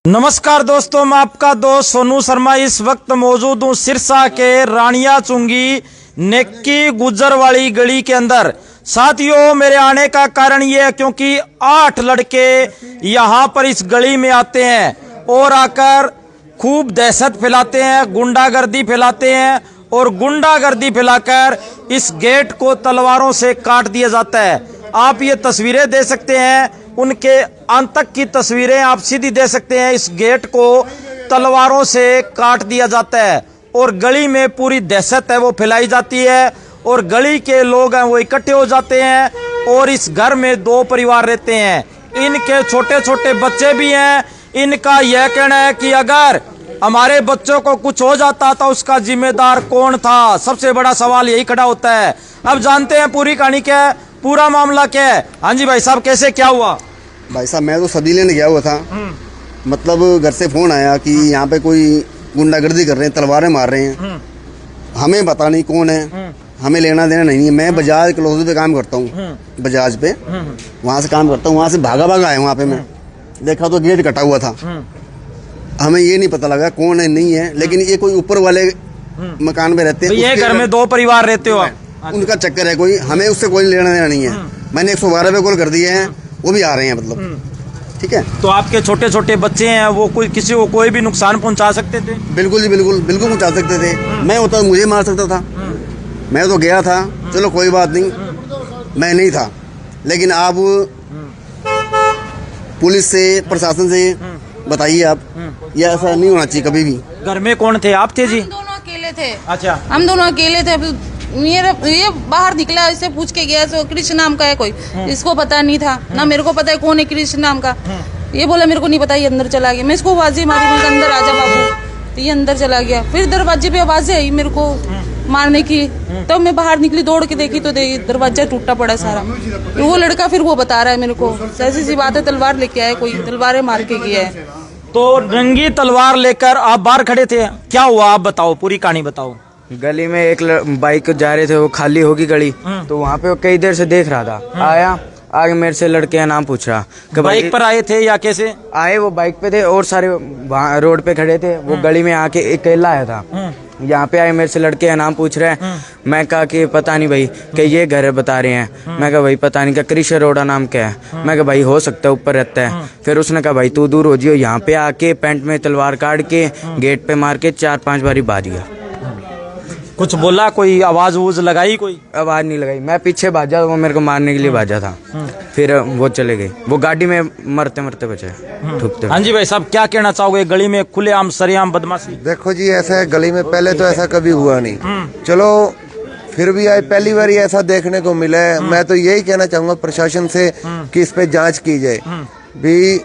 नमस्कार दोस्तों, मैं आपका दोस्त सोनू शर्मा इस वक्त मौजूद हूँ सिरसा के रानिया चुंगी नेक्की गुजरवाली गली के अंदर। साथियों, मेरे आने का कारण ये है क्योंकि 8 लड़के यहाँ पर इस गली में आते हैं और आकर खूब दहशत फैलाते हैं, गुंडागर्दी फैलाते हैं और गुंडागर्दी फैलाकर इस गेट को तलवारों से काट दिया जाता है। आप ये तस्वीरें दे सकते हैं, उनके आतंक की तस्वीरें आप सीधी दे सकते हैं। इस गेट को तलवारों से काट दिया जाता है और गली में पूरी दहशत है वो फैलाई जाती है और गली के लोग हैं वो इकट्ठे हो जाते हैं और इस घर में 2 परिवार रहते हैं। इनके छोटे छोटे बच्चे भी हैं। इनका यह कहना है कि अगर हमारे बच्चों को कुछ हो जाता तो उसका जिम्मेदार कौन था। सबसे बड़ा सवाल यही खड़ा होता है। अब जानते हैं पूरी कहानी क्या है, पूरा मामला क्या है। हाँ जी भाई साहब, कैसे क्या हुआ? भाई साहब, मैं तो सब्जी लेने गया हुआ था। मतलब घर से फोन आया कि यहाँ पे कोई गुंडागर्दी कर रहे हैं, तलवारें मार रहे हैं। हमें पता नहीं कौन है, हमें लेना देना नहीं है। मैं बजाज क्लोज पे काम करता हूँ, बजाज पे वहाँ से काम करता हूँ। वहाँ से भागा आया वहाँ पे। मैं देखा तो गेट कटा हुआ था। हमें ये नहीं पता लगा कौन है नहीं है, लेकिन ये कोई ऊपर वाले मकान में रहते हैं। ये घर में 2 परिवार रहते हो आप? उनका चक्कर है कोई, हमें उससे कोई लेना देना नहीं है। मैंने 112 पे कॉल कर दिए हैं, वो भी आ रहे हैं। मतलब ठीक है। तो आपके छोटे छोटे बच्चे हैं, वो कोई किसी को कोई भी नुकसान पहुंचा सकते थे? बिल्कुल जी, बिल्कुल बिल्कुल पहुंचा सकते थे। मैं होता तो मुझे मार सकता था। मैं तो गया था, चलो कोई बात नहीं, मैं नहीं था। लेकिन आप पुलिस से, प्रशासन से बताइए आप, ये ऐसा नहीं होना चाहिए कभी भी। घर में कौन थे? आप थे जी? हम दोनों अकेले थे। अच्छा, हम दोनों अकेले थे। ये बाहर निकला, इससे पूछ के गया, तो कृष्ण नाम का है कोई, इसको पता नहीं था ना, मेरे को पता है कौन है कृष्ण नाम का। ये बोला मेरे को नहीं पता, ये अंदर चला गया। मैं इसको आवाजें मारी, मैं अंदर आजा बाबू, तो ये अंदर चला गया। फिर दरवाजे पे आवाजें आई मेरे को मारने की, तो मैं बाहर निकली, दौड़ के देखी तो दरवाजा टूटा पड़ा सारा। वो लड़का फिर वो बता रहा है मेरे को, ऐसी सी बात है, तलवार लेके आया कोई, तलवारें मार के गया है। तो रंगी तलवार लेकर आप बाहर खड़े थे, क्या हुआ आप बताओ, पूरी कहानी बताओ। गली में एक बाइक जा रहे थे, वो खाली होगी गली, तो वहाँ पे वो कई देर से देख रहा था। आया आगे मेरे से लड़के का नाम पूछ रहा कि बाइक पर आए थे या कैसे आए? वो बाइक पे थे और सारे वहाँ रोड पे खड़े थे। वो गली में आके अकेला आया था। यहाँ पे आए, मेरे से लड़के का नाम पूछ रहे हैं। मैं कहा कि पता नहीं भाई, कि ये घर बता रहे हैं। मैं कहा भाई पता नहीं, क्या कृष्ण अरोड़ा नाम क्या है? मैं कहा भाई हो सकता है ऊपर रहता है। फिर उसने कहा भाई तू दूर हो जियो। यहाँ पे आके पैंट में तलवार काट के गेट पे मार के 4-5 बारी बाज गया। कुछ बोला? कोई आवाज वूज लगाई? कोई आवाज नहीं लगाई। मैं पीछे भाजा, वो मेरे को मारने के लिए भाजा था। फिर वो चले गए, वो गाड़ी में मरते मरते बचे, ठुकते। हाँ जी भाई साहब, क्या कहना चाहोगे? गली में खुलेआम सरेआम बदमाशी। देखो जी, ऐसा है गली में पहले तो ऐसा कभी हुआ नहीं। चलो फिर भी आज पहली बार ऐसा देखने को मिला है। मैं तो यही कहना चाहूंगा प्रशासन से कि इस पे जांच की जाए। भी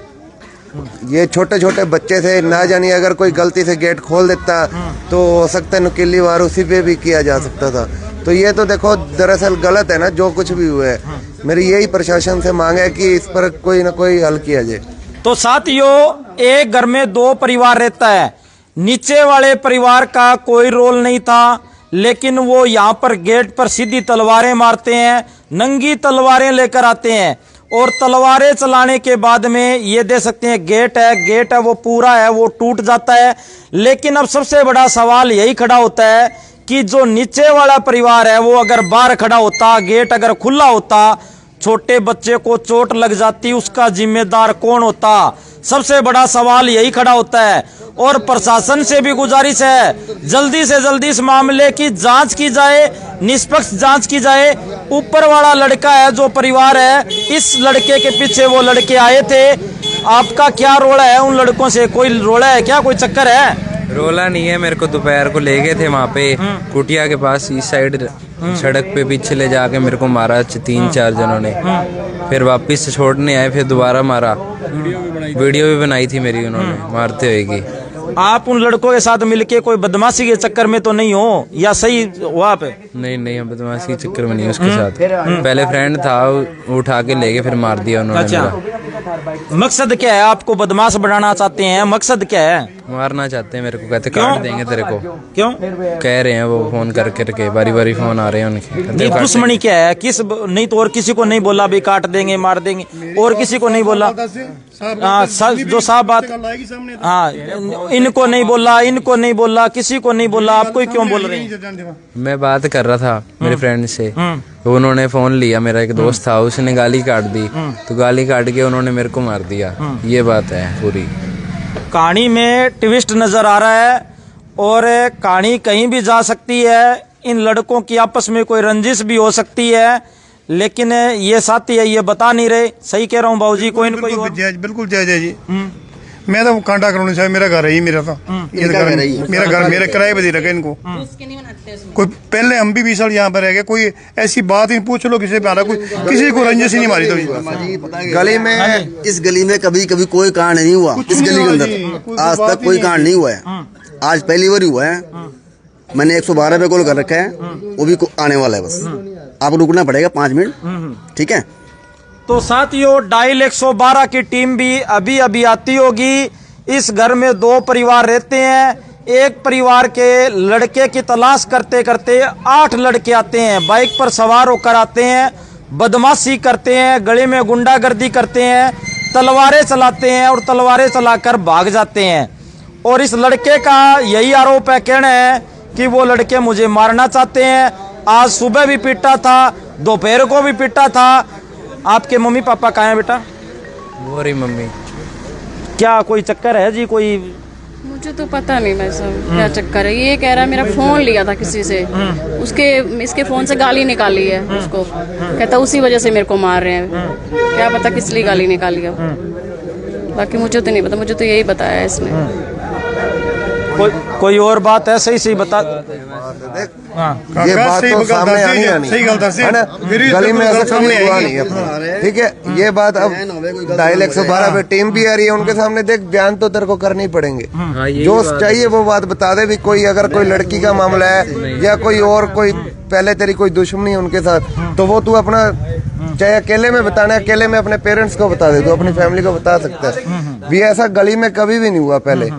ये छोटे छोटे बच्चे थे, ना जानिए अगर कोई गलती से गेट खोल देता तो हो सकता है नुकीली वार उसी पे भी किया जा सकता था। तो ये तो देखो दरअसल गलत है ना, जो कुछ भी हुआ है। मेरी यही प्रशासन से मांग है कि इस पर कोई ना कोई हल किया जाए। तो साथियों, एक घर में 2 परिवार रहता है। नीचे वाले परिवार का कोई रोल नहीं था, लेकिन वो यहाँ पर गेट पर सीधी तलवारें मारते हैं, नंगी तलवारें लेकर आते हैं और तलवारें चलाने के बाद में ये दे सकते हैं गेट है वो पूरा है वो टूट जाता है। लेकिन अब सबसे बड़ा सवाल यही खड़ा होता है कि जो नीचे वाला परिवार है वो अगर बाहर खड़ा होता, गेट अगर खुला होता, छोटे बच्चे को चोट लग जाती, उसका जिम्मेदार कौन होता? सबसे बड़ा सवाल यही खड़ा होता है। और प्रशासन से भी गुजारिश है, जल्दी से जल्दी इस मामले की जांच की जाए, निष्पक्ष जांच की जाए। ऊपर वाला लड़का है जो परिवार है, इस लड़के के पीछे वो लड़के आए थे। आपका क्या रोला है उन लड़कों से? कोई रोला है क्या, कोई चक्कर है? रोला नहीं है, मेरे को दोपहर को ले गए थे वहाँ पे कुटिया के पास, इस साइड सड़क पे पीछे ले जाके मेरे को मारा 3-4 जनों ने। फिर वापस छोड़ने आए, फिर दोबारा मारा। वीडियो भी बनाई थी मेरी उन्होंने मारते हुए की। आप उन लड़कों के साथ मिलके कोई बदमाशी के चक्कर में तो नहीं हो, या सही हुआ पे? नहीं, बदमाशी के चक्कर में नहीं, उसके साथ पहले फ्रेंड था, उठा के ले गए, फिर मार दिया उन्होंने। अच्छा, मकसद क्या है? आपको बदमाश बनाना चाहते हैं? मकसद क्या है? मारना चाहते हैं मेरे को, कहते काट देंगे तेरे को। क्यों कह रहे हैं वो फोन करके, बारी बारी फोन आ रहे हैं उनके, कहते ये काट दुश्मनी क्या है? किस नहीं तो और किसी को नहीं बोला भी काट देंगे मार देंगे, और किसी को नहीं बोला? हाँ, जो साफ बात, हाँ, इनको नहीं बोला, इनको नहीं बोला, किसी को नहीं बोला, आपको ही क्यों बोल रहे हैं? मैं बात कर रहा था मेरे फ्रेंड से, तो उन्होंने फोन लिया, मेरा एक दोस्त था, उसने गाली काट दी, तो गाली काट के उन्होंने मेरे को मार दिया। ये बात है पूरी कहानी में। ट्विस्ट नजर आ रहा है और कहानी कहीं भी जा सकती है। इन लड़कों की आपस में कोई रंजिश भी हो सकती है, लेकिन ये साथी है, ये बता नहीं रहे। सही कह रहा हूँ बाबूजी? कोई न कोई और? बिल्कुल जायज है जी। मैं तो कांटा कराने चाहिए, मेरा घर है ही, मेरा तो ये घर मेरा घर, मेरे किराए पे दे रखा इनको। कोई पहले हम भी 20 साल यहाँ पर रह गए, कोई ऐसी बात ही पूछ लो किसी पे आ रहा, कोई किसी को रंजिश ही नहीं मारी। तो गली में, इस गली में कभी कभी कोई कांड नहीं हुआ। इस गली के अंदर आज तक कोई कांड नहीं हुआ है। आज पहली बार हुआ है। मैंने 112 पे कॉल कर रखा है, वो भी आने वाला है। बस आप रुकना पड़ेगा 5 मिनट, ठीक है? तो साथियों, डायल 112 की टीम भी अभी अभी आती होगी। इस घर में 2 परिवार रहते हैं। एक परिवार के लड़के की तलाश करते करते 8 लड़के आते हैं, बाइक पर सवार होकर आते हैं, बदमाशी करते हैं, गले में गुंडागर्दी करते हैं, तलवारें चलाते हैं और तलवारें चलाकर भाग जाते हैं। और इस लड़के का यही आरोप है, कहना है कि वो लड़के मुझे मारना चाहते हैं। आज सुबह भी पीटा था, दोपहर को भी पीटा था। आपके मम्मी पापा कहाँ हैं बेटा? वो रही मम्मी। क्या कोई चक्कर है जी? कोई मुझे तो पता नहीं भाई साहब क्या चक्कर है। ये कह रहा है मेरा फोन लिया था किसी से, उसके इसके फोन से गाली निकाली है उसको, कहता उसी वजह से मेरे को मार रहे हैं। क्या पता किस लिए गाली निकाली है, बाकी मुझे तो नहीं पता। मुझे तो यही बताया है इसने। कोई और बात है? सही बता। ये बात तो सामने आनी है ना, गली में ऐसा कभी हुआ नहीं है, ठीक है? ये बात अब डायल 112 पे टीम भी आ रही है, उनके सामने देख बयान तो तेरे को करनी पड़ेंगे। जो चाहिए वो बात बता दे भी। कोई अगर कोई लड़की का मामला है या कोई और, कोई पहले तेरी कोई दुश्मनी है उनके साथ, तो वो तू अपना चाहे अकेले में बताना, अकेले में अपने पेरेंट्स को बता दे, तो अपनी फैमिली को बता सकता है भी। ऐसा गली में कभी भी नहीं हुआ पहले।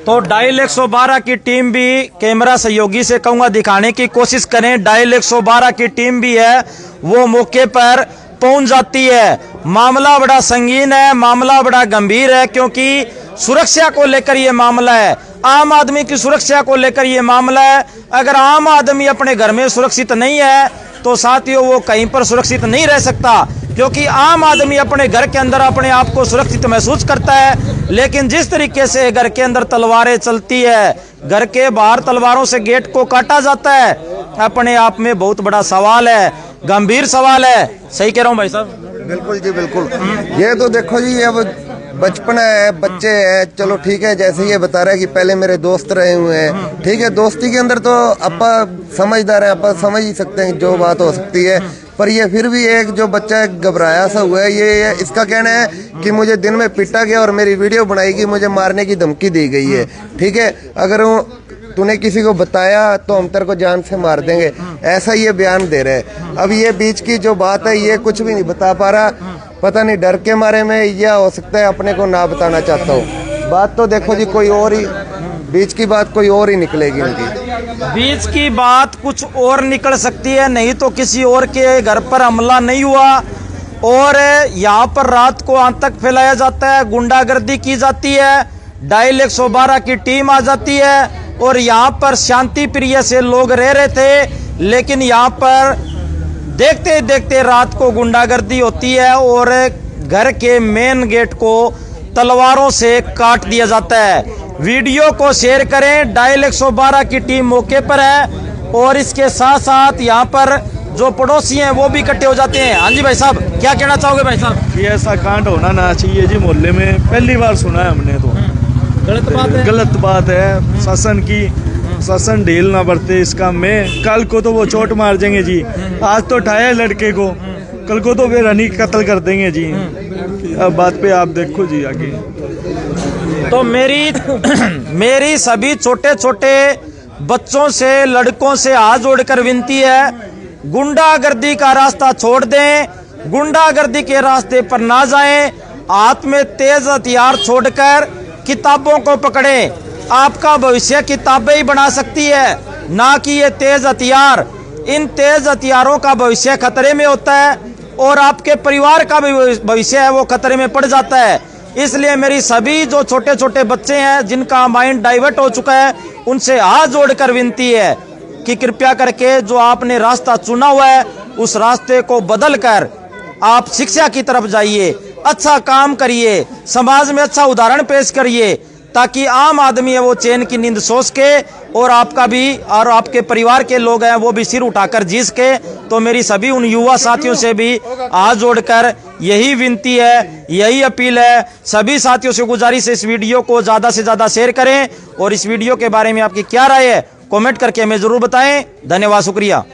तो डायल 112 की टीम भी, कैमरा सहयोगी से कहूंगा दिखाने की कोशिश करें। डायल 112 की टीम भी है, वो मौके पर पहुंच जाती है। मामला बड़ा संगीन है, मामला बड़ा गंभीर है, क्योंकि सुरक्षा को लेकर ये मामला है। आम आदमी की सुरक्षा को लेकर ये मामला है। अगर आम आदमी अपने घर में सुरक्षित नहीं है तो साथियों वो कहीं पर सुरक्षित नहीं रह सकता, क्योंकि आम आदमी अपने घर के अंदर अपने आप को सुरक्षित महसूस करता है। लेकिन जिस तरीके से घर के अंदर तलवारें चलती है, घर के बाहर तलवारों से गेट को काटा जाता है, अपने आप में बहुत बड़ा सवाल है, गंभीर सवाल है। सही कह रहा हूँ भाई साहब? बिल्कुल जी बिल्कुल। ये तो देखो जी, अब बचपना है, बच्चे हैं, चलो ठीक है। जैसे ये बता रहा है कि पहले मेरे दोस्त रहे हुए हैं, ठीक है, दोस्ती के अंदर तो अपा समझदार है, अपा समझ ही सकते हैं जो बात हो सकती है। पर ये फिर भी एक जो बच्चा घबराया सा हुआ है, ये इसका कहना है कि मुझे दिन में पीटा गया और मेरी वीडियो बनाई गई, मुझे मारने की धमकी दी गई है, ठीक है? अगर तूने किसी को बताया तो हम तेरे को जान से मार देंगे, ऐसा ये बयान दे रहे हैं। अब ये बीच की जो बात है ये कुछ भी नहीं बता पा रहा, पता नहीं डर के मारे में, या हो सकता है अपने को ना बताना चाहता हूँ। बात तो देखो जी कोई और ही, बीच की बात कोई और ही निकलेगी उनकी। बीच की बात कुछ और निकल सकती है, नहीं तो किसी और के घर पर हमला नहीं हुआ और यहाँ पर रात को आतंक फैलाया जाता है, गुंडागर्दी की जाती है, डायल 112 की टीम आ जाती है और यहाँ पर शांति प्रिय से लोग रह रहे थे। लेकिन यहाँ पर देखते देखते रात को गुंडागर्दी होती है और घर के मेन गेट को तलवारों से काट दिया जाता है। वीडियो को शेयर करें, डायल 112 की टीम मौके पर है और इसके साथ साथ यहाँ पर जो पड़ोसी हैं वो भी इकट्ठे हो जाते हैं। हाँ जी भाई साहब, क्या कहना चाहोगे भाई साहब? ये ऐसा कांड होना ना चाहिए जी, मोहल्ले में पहली बार सुना है हमने तो। गलत बात है, गलत बात है। शासन ढील ना बरते इस काम में। कल को तो वो चोट मार देंगे जी, आज तो उठाया लड़के को, कल को तो बेरहमी कत्ल कर देंगे जी। अब बात पे आप देखो जी आगे। तो मेरी सभी छोटे छोटे बच्चों से, लड़कों से हाथ जोड़कर विनती है, गुंडागर्दी का रास्ता छोड़ दें, गुंडागर्दी के रास्ते पर ना जाएं, हाथ में तेज हथियार छोड़कर किताबों को पकड़ें। आपका भविष्य किताबें ही बना सकती है, ना कि ये तेज हथियार। इन तेज हथियारों का भविष्य खतरे में होता है और आपके परिवार का भी भविष्य है वो खतरे में पड़ जाता है। इसलिए मेरी सभी जो छोटे छोटे बच्चे हैं जिनका माइंड डाइवर्ट हो चुका है, उनसे हाथ जोड़कर विनती है कि कृपया करके जो आपने रास्ता चुना हुआ है उस रास्ते को बदल कर आप शिक्षा की तरफ जाइए, अच्छा काम करिए, समाज में अच्छा उदाहरण पेश करिए, ताकि आम आदमी है वो चैन की नींद सो सके और आपका भी और आपके परिवार के लोग हैं वो भी सिर उठाकर जी सके। तो मेरी सभी उन युवा साथियों से भी हाथ जोड़कर यही विनती है, यही अपील है। सभी साथियों से गुजारिश है इस वीडियो को ज़्यादा से ज़्यादा शेयर करें और इस वीडियो के बारे में आपकी क्या राय है कमेंट करके हमें ज़रूर बताएं। धन्यवाद, शुक्रिया।